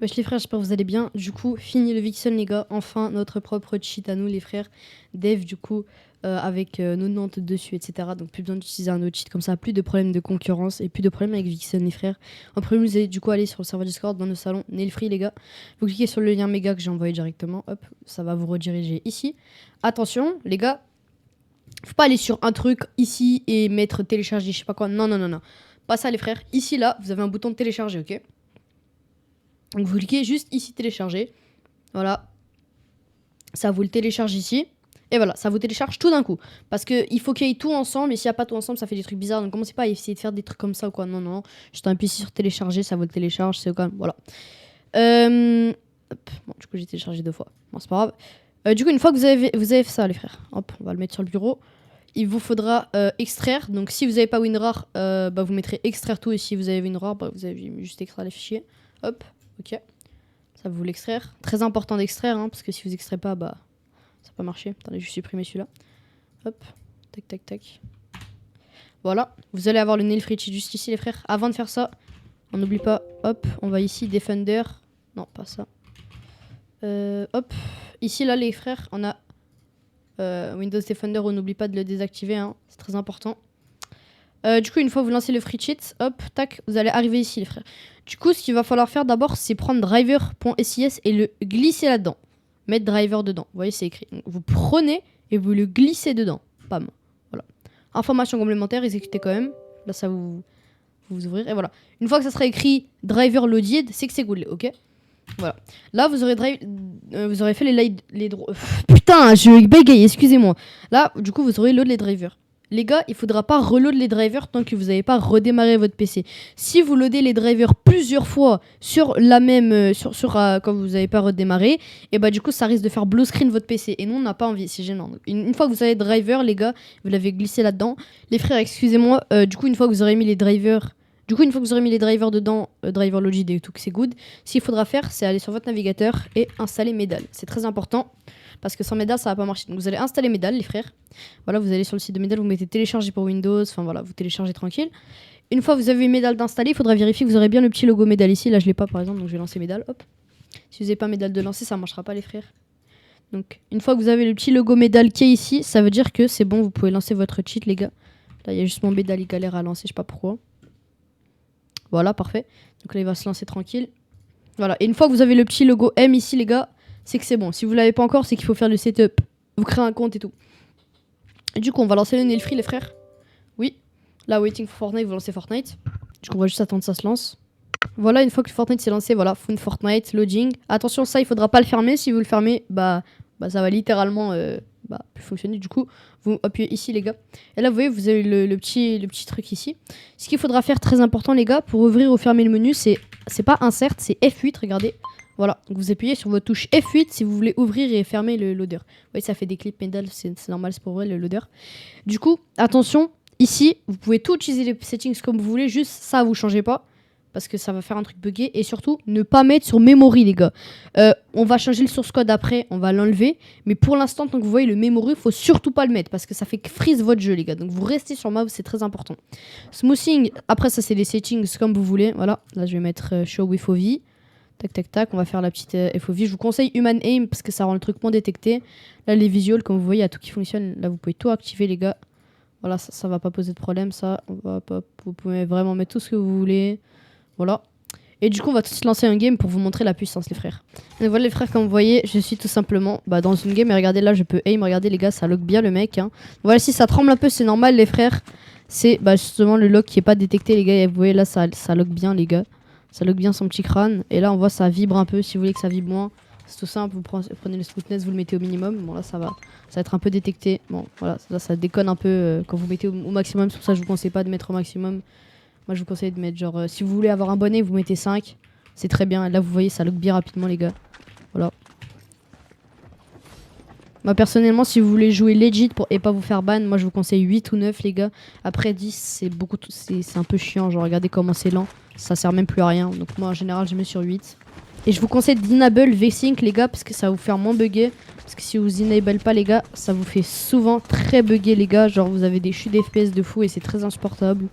Wesh les frères, j'espère que vous allez bien. Du coup, fini le Vixen les gars. Enfin, notre propre cheat à nous les frères. Dev du coup, avec nos Nantes dessus, etc. Donc plus besoin d'utiliser un autre cheat comme ça. Plus de problèmes de concurrence et plus de problèmes avec Vixen les frères. En premier, vous allez du coup aller sur le serveur Discord dans nos salons Nailfree les gars. Vous cliquez sur le lien méga que j'ai envoyé directement. Hop, ça va vous rediriger ici. Attention les gars, faut pas aller sur un truc ici et mettre télécharger, je sais pas quoi. Non, non, non, non. Pas ça les frères. Ici là, vous avez un bouton de télécharger, ok? Donc vous cliquez juste ici télécharger. Voilà. Ça vous le télécharge ici. Et voilà, ça vous télécharge tout d'un coup. Parce qu'il faut qu'il y ait tout ensemble. Et s'il n'y a pas tout ensemble, ça fait des trucs bizarres. Donc commencez pas à essayer de faire des trucs comme ça ou quoi. Non, non. Juste un ici sur télécharger, ça vous le télécharge. C'est quand même. Voilà. Bon, du coup, j'ai téléchargé 2 fois. Bon, c'est pas grave. Du coup, une fois que vous avez fait ça, les frères. Hop, on va le mettre sur le bureau. Il vous faudra extraire. Donc si vous n'avez pas WinRAR, bah, vous mettrez extraire tout. Et si vous avez WinRAR, bah, vous avez juste extraire les fichiers. Hop, ok. Ça vous l'extraire. Très important d'extraire, hein, parce que si vous extraitez pas, bah ça va pas marcher. Attendez, je vais supprimer celui-là. Hop, tac, tac, tac. Voilà, vous allez avoir le Nailfree cheat juste ici, les frères. Avant de faire ça, on n'oublie pas, hop, on va ici, Defender. Non, pas ça. Hop, ici, là, les frères, on a Windows Defender, on n'oublie pas de le désactiver, hein, c'est très important. Du coup, une fois que vous lancez le free cheat, hop, tac, vous allez arriver ici, les frères. Du coup, ce qu'il va falloir faire d'abord, c'est prendre driver.sis et le glisser là-dedans. Mettre driver dedans. Vous voyez, c'est écrit. Donc, vous prenez et vous le glissez dedans. Pam. Voilà. Information complémentaire, exécutez quand même. Là, ça vous ouvrir. Et voilà. Une fois que ça sera écrit driver loaded, c'est que c'est good, ok? Voilà. Là, vous aurez fait les putain, je bégaye, excusez-moi. Là, du coup, vous aurez load les drivers. Les gars, il faudra pas reload les drivers tant que vous n'avez pas redémarré votre PC. Si vous loadez les drivers plusieurs fois sur la même quand vous n'avez pas redémarré, et bah du coup ça risque de faire blue screen votre PC. Et nous on n'a pas envie, c'est gênant. Donc, une fois que vous avez le driver, les gars, vous l'avez glissé là-dedans. Les frères, excusez-moi. Du coup une fois que vous aurez mis les drivers, dedans, driver loaded et tout, que c'est good. Ce qu'il faudra faire, c'est aller sur votre navigateur et installer Medal. C'est très important. Parce que sans Medal, ça va pas marcher. Donc vous allez installer Medal, les frères. Voilà, vous allez sur le site de Medal, vous mettez télécharger pour Windows. Enfin voilà, vous téléchargez tranquille. Une fois que vous avez Medal d'installer, il faudra vérifier que vous aurez bien le petit logo Medal ici. Là, je l'ai pas par exemple, donc je vais lancer Medal. Hop. Si vous n'avez pas Medal de lancer, ça marchera pas, les frères. Donc une fois que vous avez le petit logo Medal qui est ici, ça veut dire que c'est bon, vous pouvez lancer votre cheat, les gars. Là, il y a juste mon Medal, il galère à lancer, je sais pas pourquoi. Voilà, parfait. Donc là, il va se lancer tranquille. Voilà, et une fois que vous avez le petit logo M ici, les gars, c'est que c'est bon. Si vous l'avez pas encore, c'est qu'il faut faire le setup. Vous créez un compte et tout. Et du coup, on va lancer le Nailfree, les frères. Oui. Là, waiting for Fortnite, vous lancez Fortnite. Du coup, on va juste attendre que ça se lance. Voilà, une fois que Fortnite s'est lancé, voilà, Fun Fortnite, loading. Attention, ça, il faudra pas le fermer. Si vous le fermez, bah ça va littéralement plus fonctionner. Du coup, vous appuyez ici, les gars. Et là, vous voyez, vous avez le petit truc ici. Ce qu'il faudra faire, très important, les gars, pour ouvrir ou fermer le menu, c'est pas insert, c'est F8, regardez. Voilà, donc vous appuyez sur votre touche F8 si vous voulez ouvrir et fermer le loader. Vous voyez, ça fait des clips Medal, c'est normal, c'est pour vrai le loader. Du coup, attention, ici, vous pouvez tout utiliser les settings comme vous voulez, juste ça, vous changez pas. Parce que ça va faire un truc buggé. Et surtout, ne pas mettre sur memory, les gars. On va changer le source code après, on va l'enlever. Mais pour l'instant, tant que vous voyez le memory, faut surtout pas le mettre. Parce que ça fait freeze votre jeu, les gars. Donc vous restez sur mouse, c'est très important. Smoothing, après ça, c'est les settings comme vous voulez. Voilà, là je vais mettre show with FOV. Tac, tac, tac, on va faire la petite FOV. Je vous conseille Human Aim parce que ça rend le truc moins détecté. Là, les visuals, comme vous voyez, il y a tout qui fonctionne. Là, vous pouvez tout activer, les gars. Voilà, ça va pas poser de problème, ça. Vous pouvez vraiment mettre tout ce que vous voulez. Voilà. Et du coup, on va tout de suite lancer un game pour vous montrer la puissance, les frères. Et voilà, les frères, comme vous voyez, je suis tout simplement dans une game. Et regardez, là, je peux aim. Regardez, les gars, ça lock bien le mec. Hein. Voilà, si ça tremble un peu, c'est normal, les frères. C'est justement le lock qui est pas détecté, les gars. Et vous voyez, là, ça lock bien, les gars. Ça lock bien son petit crâne. Et là, on voit, ça vibre un peu. Si vous voulez que ça vibre moins, c'est tout simple. Vous prenez le smoothness, vous le mettez au minimum. Bon, là, ça va être un peu détecté. Bon, voilà, là, ça déconne un peu quand vous mettez au maximum. C'est pour ça que je vous conseille pas de mettre au maximum. Moi, je vous conseille de mettre genre... si vous voulez avoir un bonnet, vous mettez 5. C'est très bien. Là, vous voyez, ça lock bien rapidement, les gars. Voilà. Moi, personnellement, si vous voulez jouer legit et pas vous faire ban, moi, je vous conseille 8 ou 9, les gars. Après 10, c'est beaucoup... C'est un peu chiant. Genre, regardez comment c'est lent. Ça sert même plus à rien. Donc, moi, en général, je mets sur 8. Et je vous conseille d'enable V-Sync, les gars, parce que ça va vous faire moins bugger. Parce que si vous enable pas, les gars, ça vous fait souvent très bugger, les gars. Genre, vous avez des chutes d'FPS de fou et c'est très insupportable.